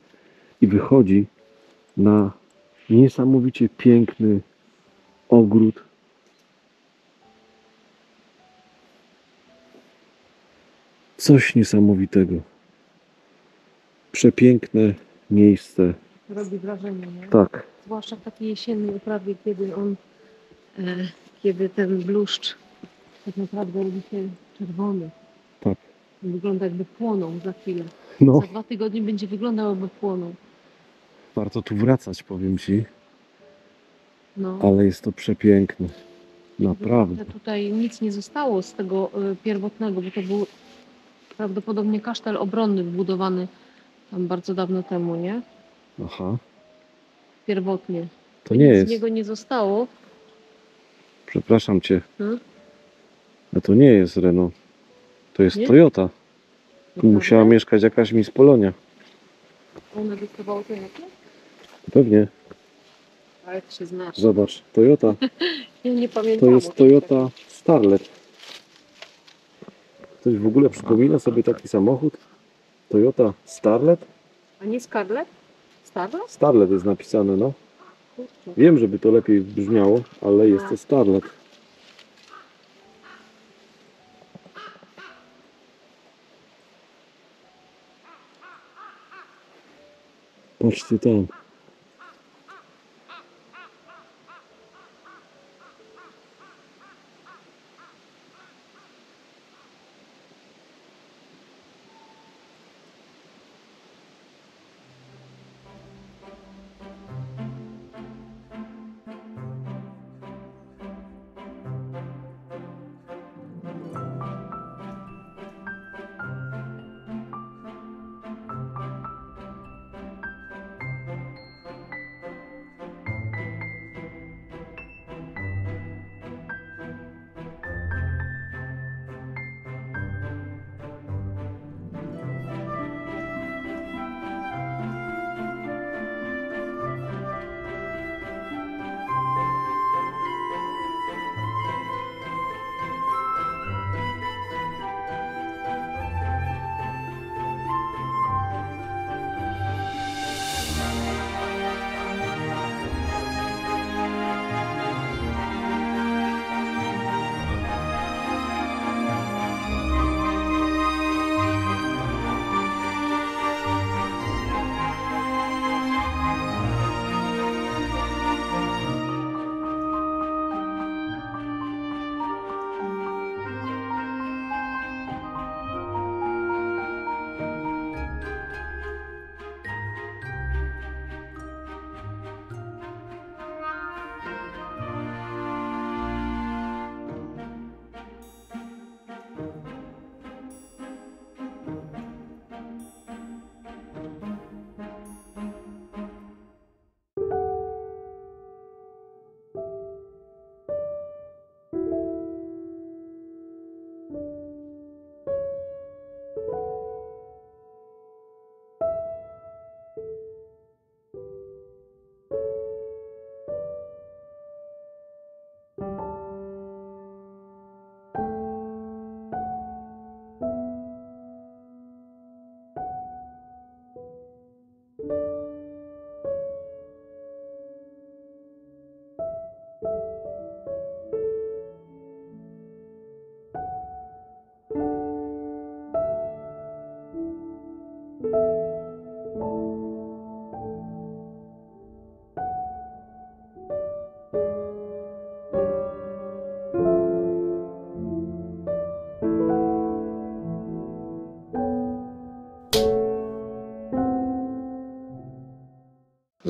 i wychodzi na niesamowicie piękny ogród. Coś niesamowitego. Przepiękne miejsce. Robi wrażenie, nie? Tak. Zwłaszcza w takiej jesiennej uprawie, kiedy ten bluszcz tak naprawdę robi się czerwony. Tak. Wygląda jakby płonął za chwilę. No, Za 2 tygodnie będzie wyglądał jakby płonął. warto tu wracać, powiem Ci, No. ale jest to przepiękne. Naprawdę. Tutaj nic nie zostało z tego pierwotnego, bo to był prawdopodobnie kasztel obronny wbudowany tam bardzo dawno temu, nie? Aha. Pierwotnie. To nie Nic jest. z niego nie zostało. Przepraszam Cię. Hmm? A to nie jest Renault. To jest Nie? Toyota. Tu musiała Naprawdę? mieszkać jakaś Miss Polonia. Ona dostawało to jakie? Pewnie. Ale to się znasz. Zobacz. Toyota. Ja nie To pamiętam. jest Toyota Starlet. Ktoś w ogóle przypomina sobie taki samochód? Toyota Starlet? A nie Scarlett? Starlet? Starlet jest napisane, no. Kurczę. Wiem, żeby to lepiej brzmiało, ale jest to Starlet. Patrzcie tam.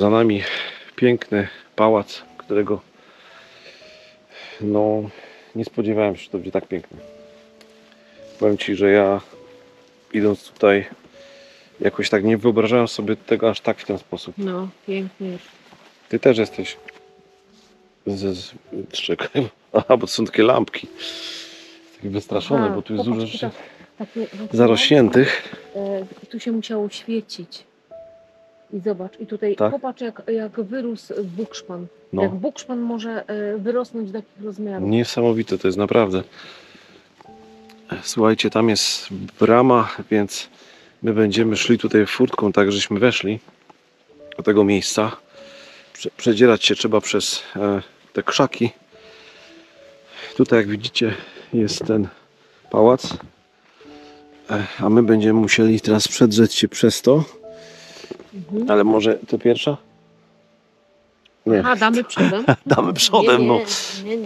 Za nami piękny pałac, którego no nie spodziewałem się, że to będzie tak piękny. Powiem Ci, że ja idąc tutaj jakoś tak nie wyobrażałem sobie tego aż tak w ten sposób. No, pięknie. Ty też jesteś czekaj, aha, bo to są takie lampki. Takie wystraszone, bo tu jest dużo rzeczy zarośniętych. Tu się musiało świecić. I zobacz, i tutaj Tak? popatrz jak wyrósł bukszpan. No. Jak bukszpan może wyrosnąć do takich rozmiarów. Niesamowite to jest naprawdę. Słuchajcie, tam jest brama, więc my będziemy szli tutaj furtką, tak żeśmy weszli do tego miejsca. Przedzierać się trzeba przez te krzaki. Tutaj, jak widzicie, jest ten pałac, a my będziemy musieli teraz przedrzeć się przez to. Ale może to pierwsza? Nie. A, damy przodem? Damy przodem, no.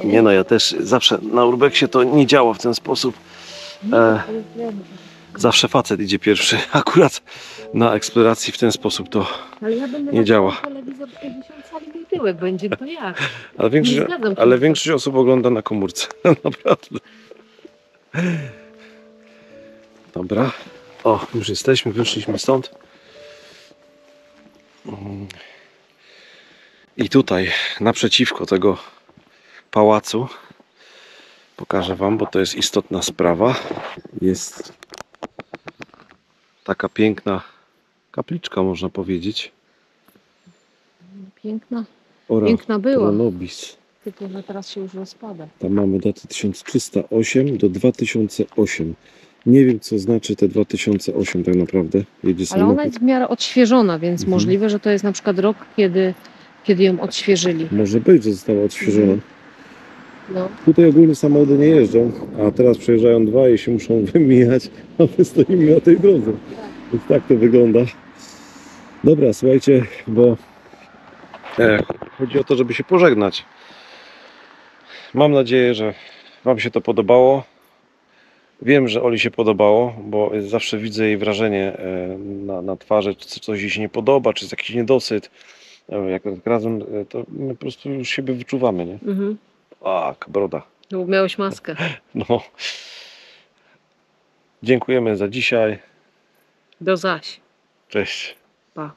Nie no, ja też zawsze na urbexie to nie działa w ten sposób. Zawsze facet idzie pierwszy. Akurat na eksploracji w ten sposób to Ale ja będę nie działa. Telewizor 50 cali mój tyłek będzie, to jak? Ale Nie zgadzam się ale na to. większość osób ogląda na komórce. Naprawdę. Dobra. O, już jesteśmy, wyszliśmy stąd. I tutaj, naprzeciwko tego pałacu, pokażę Wam, bo to jest istotna sprawa, jest taka piękna kapliczka, można powiedzieć. Piękna, Ora piękna była, pro nobis. tylko że teraz się już rozpada. Tam mamy datę 1308 do 2008. Nie wiem, co znaczy te 2008 tak naprawdę. Jedzie Ale ona samochód. jest w miarę odświeżona, więc Mhm. możliwe, że to jest na przykład rok, kiedy ją odświeżyli. Może być, że została odświeżona. No. Tutaj ogólnie samochody nie jeżdżą, a teraz przejeżdżają dwa i się muszą wymijać, a my stoimy na tej drodze. Więc tak to wygląda. Dobra, słuchajcie, bo chodzi o to, żeby się pożegnać. Mam nadzieję, że Wam się to podobało. Wiem, że Oli się podobało, bo zawsze widzę jej wrażenie na twarzy, czy coś jej się nie podoba, czy jest jakiś niedosyt. Jak tak razem, to my po prostu już siebie wyczuwamy, nie? Mhm. Tak, broda. No, miałeś maskę. No. Dziękujemy za dzisiaj. Do zaś. Cześć. Pa.